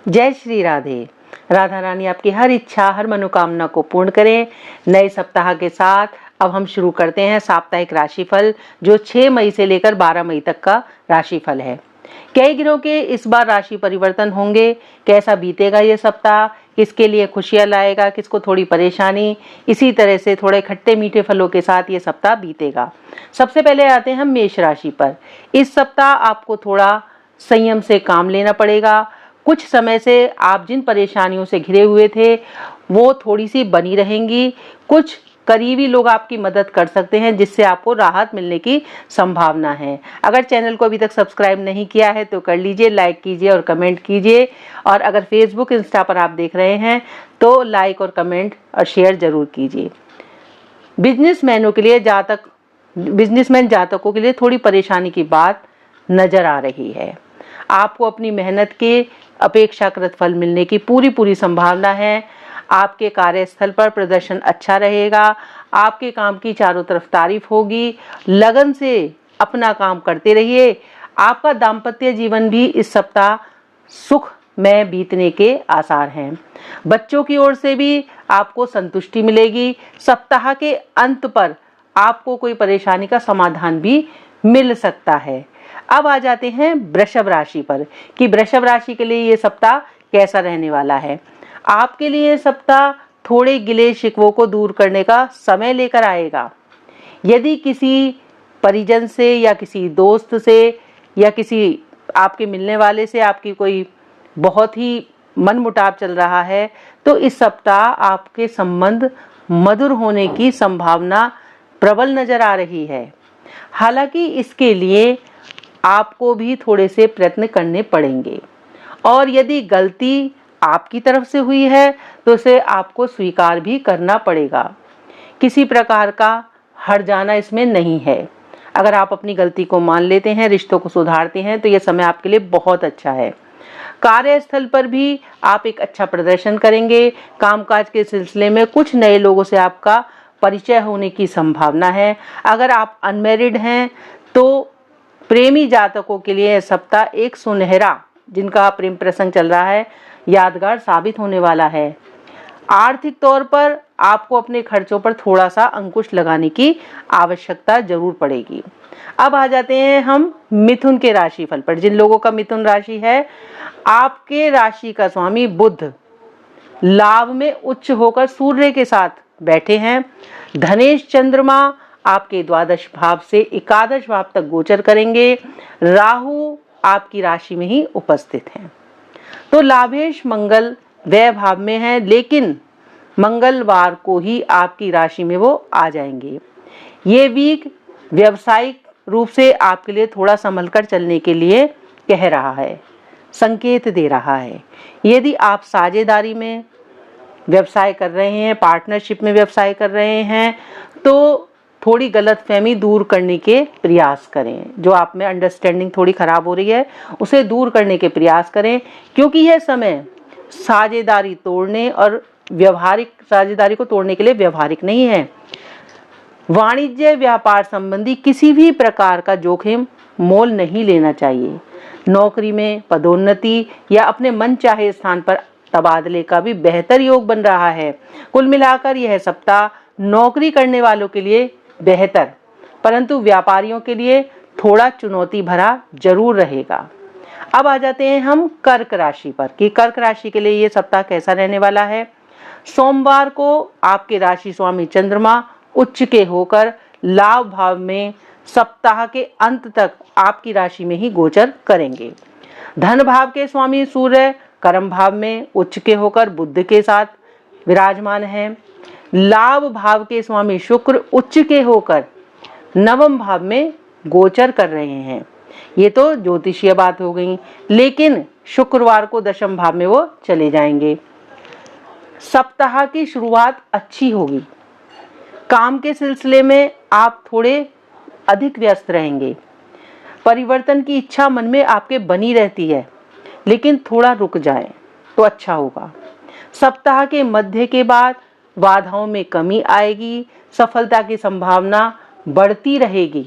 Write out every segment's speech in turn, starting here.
जय श्री राधे। राधा रानी आपकी हर इच्छा हर मनोकामना को पूर्ण करें। नए सप्ताह के साथ अब हम शुरू करते हैं साप्ताहिक राशिफल, जो 6 मई से लेकर 12 मई तक का राशिफल है। कई ग्रहों के इस बार राशि परिवर्तन होंगे। कैसा बीतेगा ये सप्ताह, किसके लिए खुशियां लाएगा, किसको थोड़ी परेशानी, इसी तरह से थोड़े खट्टे मीठे फलों के साथ ये सप्ताह बीतेगा। सबसे पहले आते हैं हम मेष राशि पर। इस सप्ताह आपको थोड़ा संयम से काम लेना पड़ेगा। कुछ समय से आप जिन परेशानियों से घिरे हुए थे वो थोड़ी सी बनी रहेंगी। कुछ करीबी लोग आपकी मदद कर सकते हैं, जिससे आपको राहत मिलने की संभावना है। अगर चैनल को अभी तक सब्सक्राइब नहीं किया है तो कर लीजिए, लाइक कीजिए और कमेंट कीजिए। और अगर फेसबुक इंस्टा पर आप देख रहे हैं तो लाइक और कमेंट और शेयर जरूर कीजिए। बिजनेसमैन जातकों के लिए थोड़ी परेशानी की बात नजर आ रही है। आपको अपनी मेहनत के अपेक्षाकृत फल मिलने की पूरी संभावना है। आपके कार्यस्थल पर प्रदर्शन अच्छा रहेगा। आपके काम की चारों तरफ तारीफ होगी। लगन से अपना काम करते रहिए। आपका दाम्पत्य जीवन भी इस सप्ताह सुख में बीतने के आसार हैं। बच्चों की ओर से भी आपको संतुष्टि मिलेगी। सप्ताह के अंत पर आपको कोई परेशानी का समाधान भी मिल सकता है। अब आ जाते हैं वृषभ राशि पर कि वृषभ राशि के लिए ये सप्ताह कैसा रहने वाला है। आपके लिए ये सप्ताह थोड़े गिले शिकवों को दूर करने का समय लेकर आएगा। यदि किसी परिजन से या किसी दोस्त से या किसी आपके मिलने वाले से आपकी कोई बहुत ही मनमुटाव चल रहा है तो इस सप्ताह आपके संबंध मधुर होने की संभावना प्रबल नजर आ रही है। हालांकि इसके लिए आपको भी थोड़े से प्रयत्न करने पड़ेंगे और यदि गलती आपकी तरफ से हुई है तो उसे आपको स्वीकार भी करना पड़ेगा। किसी प्रकार का हट जाना इसमें नहीं है। अगर आप अपनी गलती को मान लेते हैं, रिश्तों को सुधारते हैं तो यह समय आपके लिए बहुत अच्छा है। कार्यस्थल पर भी आप एक अच्छा प्रदर्शन करेंगे। कामकाज के सिलसिले में कुछ नए लोगों से आपका परिचय होने की संभावना है। अगर आप अनमैरिड हैं तो प्रेमी जातकों के लिए सप्ताह एक सुनहरा, जिनका प्रेम प्रसंग चल रहा है, यादगार साबित होने वाला है। आर्थिक तौर पर आपको अपने खर्चों पर थोड़ा सा अंकुश लगाने की आवश्यकता जरूर पड़ेगी। अब आ जाते हैं हम मिथुन के राशिफल पर। जिन लोगों का मिथुन राशि है, आपके राशि का स्वामी बुध लाभ में उच्च होकर सूर्य के साथ बैठे हैं। धनेश चंद्रमा आपके द्वादश भाव से एकादश भाव तक गोचर करेंगे। राहु आपकी राशि में ही उपस्थित हैं। तो लाभेश मंगल व्यय भाव में है, लेकिन मंगलवार को ही आपकी राशि में वो आ जाएंगे। ये वीक व्यावसायिक रूप से आपके लिए थोड़ा संभल कर चलने के लिए कह रहा है, संकेत दे रहा है। यदि आप साझेदारी में व्यवसाय कर रहे हैं, पार्टनरशिप में व्यवसाय कर रहे हैं, तो थोड़ी गलतफहमी दूर करने के प्रयास करें। जो आप में अंडरस्टैंडिंग थोड़ी खराब हो रही है उसे दूर करने के प्रयास करें, क्योंकि यह समय साझेदारी तोड़ने और व्यवहारिक साझेदारी को तोड़ने के लिए व्यवहारिक नहीं है। वाणिज्य व्यापार संबंधी किसी भी प्रकार का जोखिम मोल नहीं लेना चाहिए। नौकरी में पदोन्नति या अपने मनचाहे स्थान पर तबादले का भी बेहतर योग बन रहा है। कुल मिलाकर यह सप्ताह नौकरी करने वालों के लिए बेहतर, परंतु व्यापारियों के लिए थोड़ा चुनौती भरा जरूर रहेगा। अब आ जाते हैं हम कर्क राशि पर कि कर्क राशि के लिए ये सप्ताह कैसा रहने वाला है। सोमवार को आपके राशि स्वामी चंद्रमा उच्च के होकर लाभ भाव में सप्ताह के अंत तक आपकी राशि में ही गोचर करेंगे। धन भाव के स्वामी सूर्य कर्म भाव में उच्च के होकर बुध के साथ विराजमान है। लाभ भाव के स्वामी शुक्र उच्च के होकर नवम भाव में गोचर कर रहे हैं। ये तो ज्योतिषीय बात हो गई, लेकिन शुक्रवार को दशम भाव में वो चले जाएंगे। सप्ताह की शुरुआत अच्छी होगी। काम के सिलसिले में आप थोड़े अधिक व्यस्त रहेंगे। परिवर्तन की इच्छा मन में आपके बनी रहती है, लेकिन थोड़ा रुक जाएं तो अच्छा होगा। सप्ताह के मध्य के बाद बाधाओं में कमी आएगी। सफलता की संभावना बढ़ती रहेगी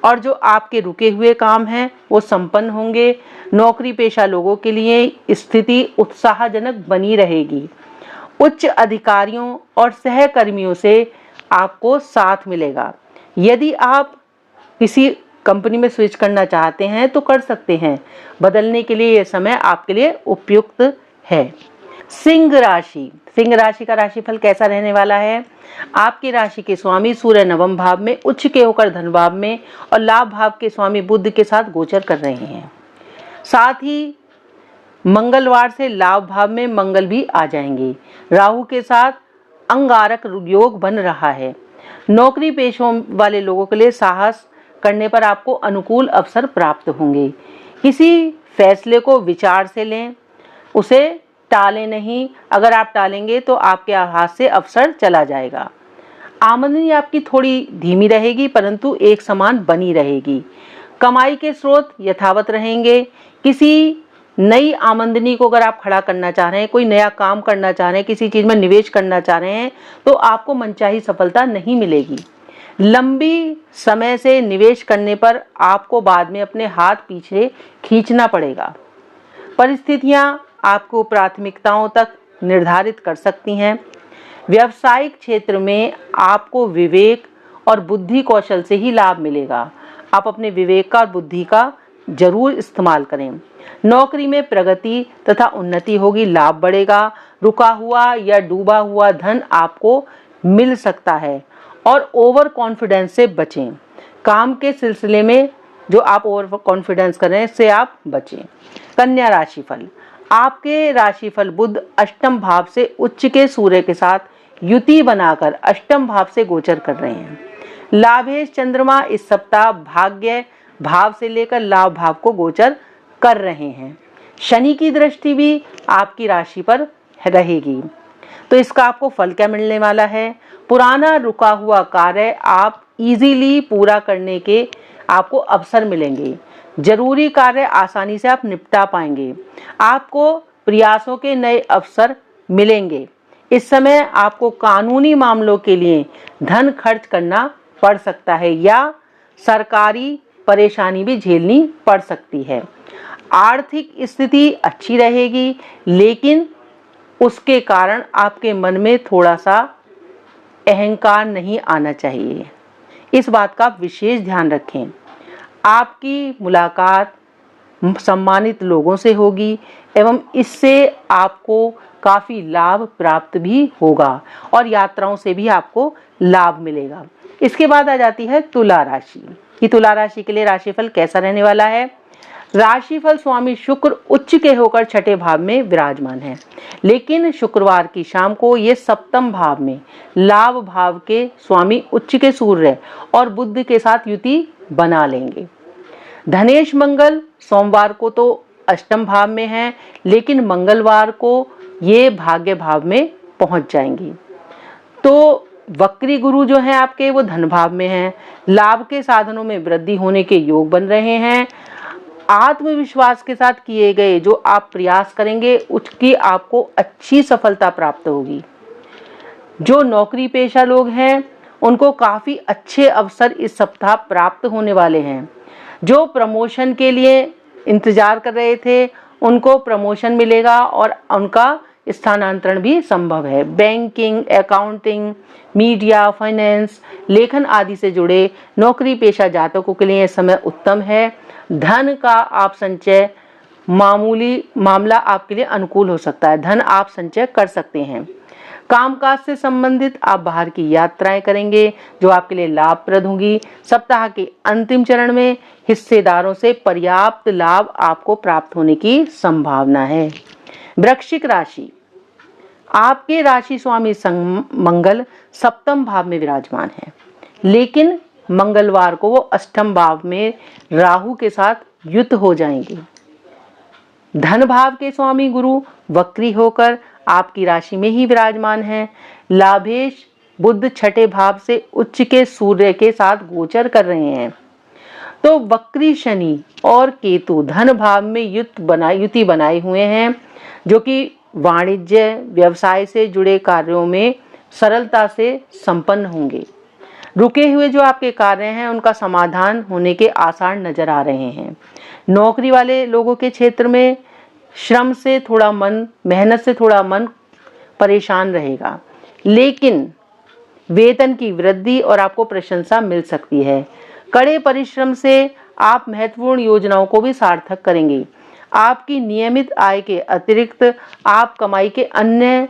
और जो आपके रुके हुए काम हैं वो संपन्न होंगे। नौकरी पेशा लोगों के लिए स्थिति उत्साहजनक बनी रहेगी। उच्च अधिकारियों और सहकर्मियों से आपको साथ मिलेगा। यदि आप किसी कंपनी में स्विच करना चाहते हैं तो कर सकते हैं। बदलने के लिए यह समय आपके लिए उपयुक्त है। सिंह राशि का राशिफल कैसा रहने वाला है? आपकी राशि के स्वामी सूर्य नवम भाव में उच्च के होकर धन भाव में और लाभ भाव के स्वामी बुध के साथ गोचर कर रहे हैं। साथ ही मंगलवार से लाभ भाव में मंगल भी आ जाएंगे। राहु के साथ अंगारक योग बन रहा है। नौकरी पेशों वाले लोगों के लिए साहस करने पर आपको अनुकूल अवसर प्राप्त होंगे। किसी फैसले को विचार से लें, उसे टालें नहीं। अगर आप टालेंगे तो आपके हाथ से अवसर चला जाएगा। आमदनी आपकी थोड़ी धीमी रहेगी परंतु एक समान बनी रहेगी। कमाई के स्रोत यथावत रहेंगे। किसी नई आमदनी को अगर आप खड़ा करना चाह रहे हैं, कोई नया काम करना चाह रहे हैं, किसी चीज में निवेश करना चाह रहे हैं तो आपको मनचाही सफलता नहीं मिलेगी। लंबी समय से निवेश करने पर आपको बाद में अपने हाथ पीछे खींचना पड़ेगा। परिस्थितियां आपको प्राथमिकताओं तक निर्धारित कर सकती हैं। व्यावसायिक क्षेत्र में आपको विवेक और बुद्धि कौशल से ही लाभ मिलेगा। आप अपने विवेक का और बुद्धि का जरूर इस्तेमाल करें। नौकरी में प्रगति तथा उन्नति होगी, लाभ बढ़ेगा। रुका हुआ या डूबा हुआ धन आपको मिल सकता है और ओवर कॉन्फिडेंस से बचें। काम के सिलसिले में जो आप ओवर कॉन्फिडेंस कर रहे हैं इससे आप बचें। कन्या राशिफल, आपके राशिफल बुध अष्टम भाव से उच्च के सूर्य के साथ युति बनाकर अष्टम भाव से गोचर कर रहे हैं। लाभेश चंद्रमा इस सप्ताह भाग्य भाव से लेकर लाभ भाव को गोचर कर रहे हैं। शनि की दृष्टि भी आपकी राशि पर रहेगी। तो इसका आपको फल क्या मिलने वाला है? पुराना रुका हुआ कार्य आप इजीली पूरा करने के आपको अवसर मिलेंगे। जरूरी कार्य आसानी से आप निपटा पाएंगे। आपको प्रयासों के नए अवसर मिलेंगे। इस समय आपको कानूनी मामलों के लिए धन खर्च करना पड़ सकता है या सरकारी परेशानी भी झेलनी पड़ सकती है। आर्थिक स्थिति अच्छी रहेगी लेकिन उसके कारण आपके मन में थोड़ा सा अहंकार नहीं आना चाहिए। इस बात का आप विशेष ध्यान रखें। आपकी मुलाकात सम्मानित लोगों से होगी एवं इससे आपको काफ़ी लाभ प्राप्त भी होगा और यात्राओं से भी आपको लाभ मिलेगा। इसके बाद आ जाती है तुला राशि कि तुला राशि के लिए राशिफल कैसा रहने वाला है। राशिफल स्वामी शुक्र उच्च के होकर छठे भाव में विराजमान है, लेकिन शुक्रवार की शाम को ये सप्तम भाव में लाभ भाव के स्वामी उच्च के सूर्य और बुध के साथ युति बना लेंगे। धनेश मंगल सोमवार को तो अष्टम भाव में है लेकिन मंगलवार को ये भाग्य भाव में पहुंच जाएंगी। तो वक्री गुरु जो है आपके वो धन भाव में हैं। लाभ के साधनों में वृद्धि होने के योग बन रहे हैं। आत्मविश्वास के साथ किए गए जो आप प्रयास करेंगे उसकी आपको अच्छी सफलता प्राप्त होगी। जो नौकरी पेशा लोग हैं उनको काफ़ी अच्छे अवसर इस सप्ताह प्राप्त होने वाले हैं। जो प्रमोशन के लिए इंतजार कर रहे थे उनको प्रमोशन मिलेगा और उनका स्थानांतरण भी संभव है। बैंकिंग, अकाउंटिंग, मीडिया, फाइनेंस, लेखन आदि से जुड़े नौकरी पेशा जातकों के लिए समय उत्तम है। धन का आप संचय मामूली मामला आपके लिए अनुकूल हो सकता है। धन आप संचय कर सकते हैं। कामकाज से संबंधित आप बाहर की यात्राएं करेंगे जो आपके लिए लाभप्रद होंगी। सप्ताह के अंतिम चरण में हिस्सेदारों से पर्याप्त लाभ आपको प्राप्त होने की संभावना है। वृश्चिक राशि, आपके राशि स्वामी मंगल सप्तम भाव में विराजमान है लेकिन मंगलवार को वो अष्टम भाव में राहु के साथ युत हो जाएंगे। धन भाव के स्वामी गुरु वक्री होकर आपकी राशि में ही विराजमान है। लाभेश बुध छठे भाव से उच्च के सूर्य के साथ गोचर कर रहे हैं। तो वक्री शनि और केतु धन भाव में युति बनाए हुए हैं जो कि वाणिज्य व्यवसाय से जुड़े कार्यों में सरलता से संपन्न होंगे। रुके हुए जो आपके कार्य हैं उनका समाधान होने के आसार नजर आ रहे हैं। नौकरी वाले लोगों के क्षेत्र में श्रम से थोड़ा मन, मेहनत से थोड़ा मन परेशान रहेगा, लेकिन वेतन की वृद्धि और आपको प्रशंसा मिल सकती है। कड़े परिश्रम से आप महत्वपूर्ण योजनाओं को भी सार्थक करेंगे। आपकी नियमित आय के अतिरिक्त आप कमाई के अन्य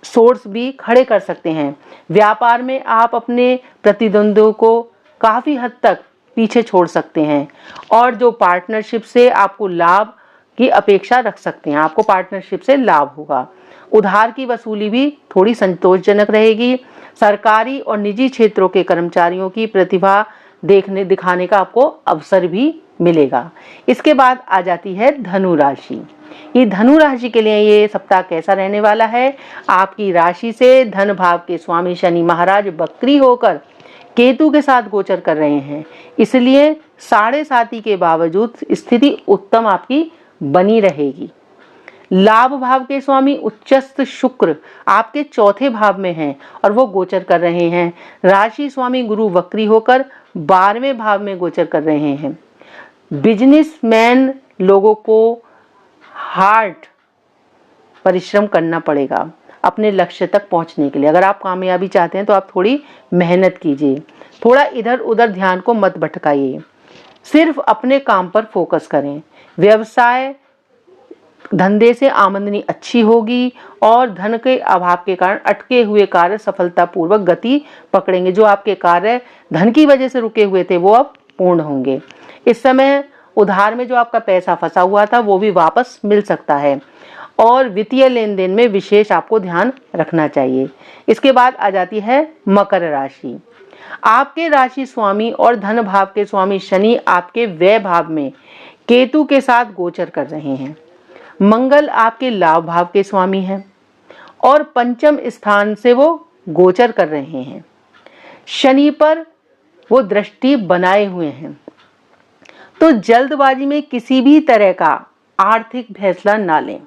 सोर्स भी खड़े कर सकते हैं। व्यापार में आप अपने प्रतिद्वंदियों को काफी हद तक पीछे छोड़ सकते हैं और जो पार्टनरशिप से आपको लाभ की अपेक्षा रख सकते हैं, आपको पार्टनरशिप से लाभ होगा। उधार की वसूली भी थोड़ी संतोषजनक रहेगी। सरकारी और निजी क्षेत्रों के कर्मचारियों की प्रतिभा दिखाने का आपको अवसर भी मिलेगा। इसके बाद आ जाती है धनु राशि। ये धनु राशि के लिए ये सप्ताह कैसा रहने वाला है? आपकी राशि से धन भाव के स्वामी शनि महाराज वक्री होकर केतु के साथ गोचर कर रहे हैं, इसलिए 7.5 के बावजूद स्थिति उत्तम आपकी बनी रहेगी। लाभ भाव के स्वामी उच्चस्थ शुक्र आपके चौथे भाव में हैं और वो गोचर कर रहे हैं। राशि स्वामी गुरु वक्री होकर 12वें भाव में गोचर कर रहे हैं। बिजनेसमैन लोगों को हार्ड परिश्रम करना पड़ेगा अपने लक्ष्य तक पहुंचने के लिए। अगर आप कामयाबी चाहते हैं तो आप थोड़ी मेहनत कीजिए, थोड़ा इधर उधर ध्यान को मत भटकाइए, सिर्फ अपने काम पर फोकस करें। व्यवसाय धंधे से आमदनी अच्छी होगी और धन के अभाव के कारण अटके हुए कार्य सफलतापूर्वक गति पकड़ेंगे। जो आपके कार्य धन की वजह से रुके हुए थे वो अब पूर्ण होंगे। इस समय उधार में जो आपका पैसा फंसा हुआ था वो भी वापस मिल सकता है और वित्तीय लेन देन में विशेष आपको ध्यान रखना चाहिए। इसके बाद आ जाती है मकर राशि। आपके राशि स्वामी और धन भाव के स्वामी शनि आपके व्यय भाव में केतु के साथ गोचर कर रहे हैं। मंगल आपके लाभ भाव के स्वामी हैं और पंचम स्थान से वो गोचर कर रहे हैं। शनि पर वो दृष्टि बनाए हुए हैं, तो जल्दबाजी में किसी भी तरह का आर्थिक फैसला ना लें।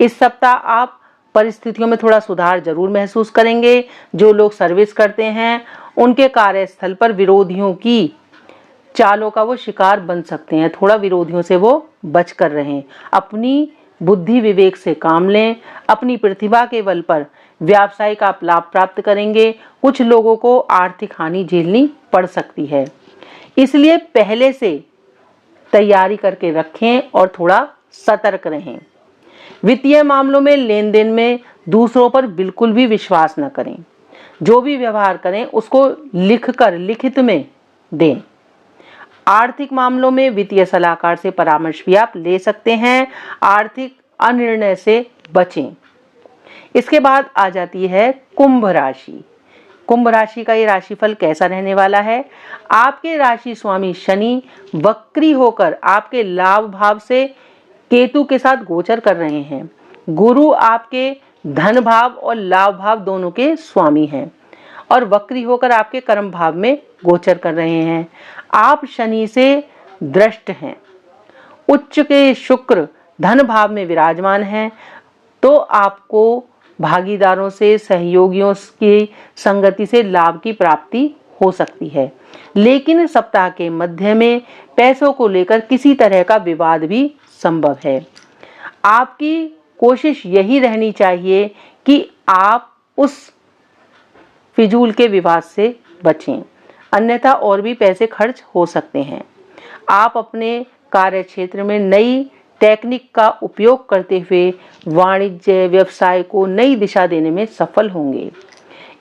इस सप्ताह आप परिस्थितियों में थोड़ा सुधार जरूर महसूस करेंगे। जो लोग सर्विस करते हैं उनके कार्यस्थल पर विरोधियों की चालों का वो शिकार बन सकते हैं, थोड़ा विरोधियों से वो बच कर रहें। अपनी बुद्धि विवेक से काम लें। अपनी प्रतिभा के बल पर व्यावसायिक आप लाभ प्राप्त करेंगे। कुछ लोगों को आर्थिक हानि झेलनी पड़ सकती है, इसलिए पहले से तैयारी करके रखें और थोड़ा सतर्क रहें। वित्तीय मामलों में लेन देन में दूसरों पर बिल्कुल भी विश्वास न करें। जो भी व्यवहार करें उसको लिखित में दें। आर्थिक मामलों में वित्तीय सलाहकार से परामर्श भी आप ले सकते हैं। आर्थिक अनिर्णय से बचें। इसके बाद आ जाती है कुंभ राशि। कुंभ राशि का ये राशिफल कैसा रहने वाला है? आपके राशि स्वामी शनि वक्री होकर आपके लाभ भाव से केतु के साथ गोचर कर रहे हैं। गुरु आपके धन भाव और लाभ भाव दोनों के स्वामी हैं और वक्री होकर आपके कर्म भाव में गोचर कर रहे हैं। आप शनि से दृष्ट हैं। उच्च के शुक्र धन भाव में विराजमान हैं, तो आपको भागीदारों से, सहयोगियों की संगति से लाभ की प्राप्ति हो सकती है, लेकिन सप्ताह के मध्य में पैसों को लेकर किसी तरह का विवाद भी संभव है। आपकी कोशिश यही रहनी चाहिए कि आप उस फिजूल के विवाद से बचें, अन्यथा और भी पैसे खर्च हो सकते हैं। आप अपने कार्य क्षेत्र में नई टेक्निक का उपयोग करते हुए वाणिज्य व्यवसाय को नई दिशा देने में सफल होंगे।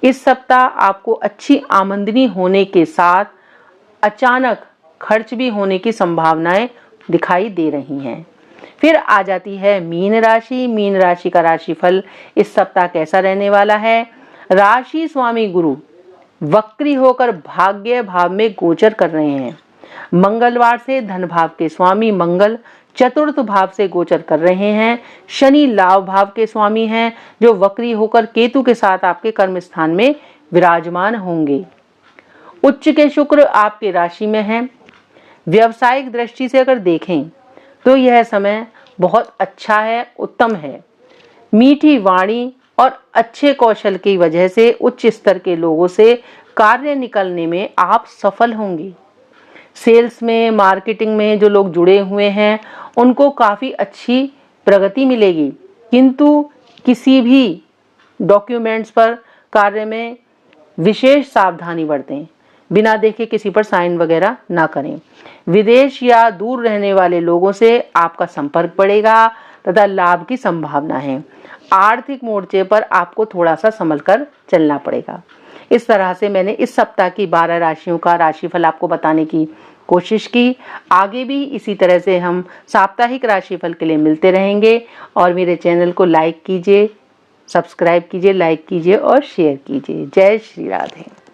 इस सप्ताह आपको अच्छी आमदनी होने के साथ अचानक खर्च भी होने की संभावनाएं दिखाई दे रही हैं। फिर आ जाती है मीन राशि। मीन राशि का राशिफल इस सप्ताह कैसा रहने वाला है? राशि स्वामी गुरु वक्री होकर भाग्य भाव में गोचर कर रहे हैं। मंगलवार से धन भाव के स्वामी मंगल चतुर्थ भाव से गोचर कर रहे हैं। शनि लाभ भाव के स्वामी हैं, जो वक्री होकर केतु के साथ आपके कर्म स्थान में विराजमान होंगे। उच्च के शुक्र आपके राशि में हैं। व्यावसायिक दृष्टि से अगर देखें तो यह समय बहुत अच्छा है, उत्तम है। मीठी वाणी और अच्छे कौशल की वजह से उच्च स्तर के लोगों से कार्य निकलने में आप सफल होंगे। सेल्स में, मार्केटिंग में जो लोग जुड़े हुए हैं उनको काफ़ी अच्छी प्रगति मिलेगी, किंतु किसी भी डॉक्यूमेंट्स पर, कार्य में विशेष सावधानी बरतें। बिना देखे किसी पर साइन वगैरह ना करें। विदेश या दूर रहने वाले लोगों से आपका संपर्क बढ़ेगा तथा लाभ की संभावना है। आर्थिक मोर्चे पर आपको थोड़ा सा संभल कर चलना पड़ेगा। इस तरह से मैंने इस सप्ताह की 12 राशियों का राशिफल आपको बताने की कोशिश की। आगे भी इसी तरह से हम साप्ताहिक राशिफल के लिए मिलते रहेंगे और मेरे चैनल को लाइक कीजिए, सब्सक्राइब कीजिए, लाइक कीजिए और शेयर कीजिए। जय श्री राधे।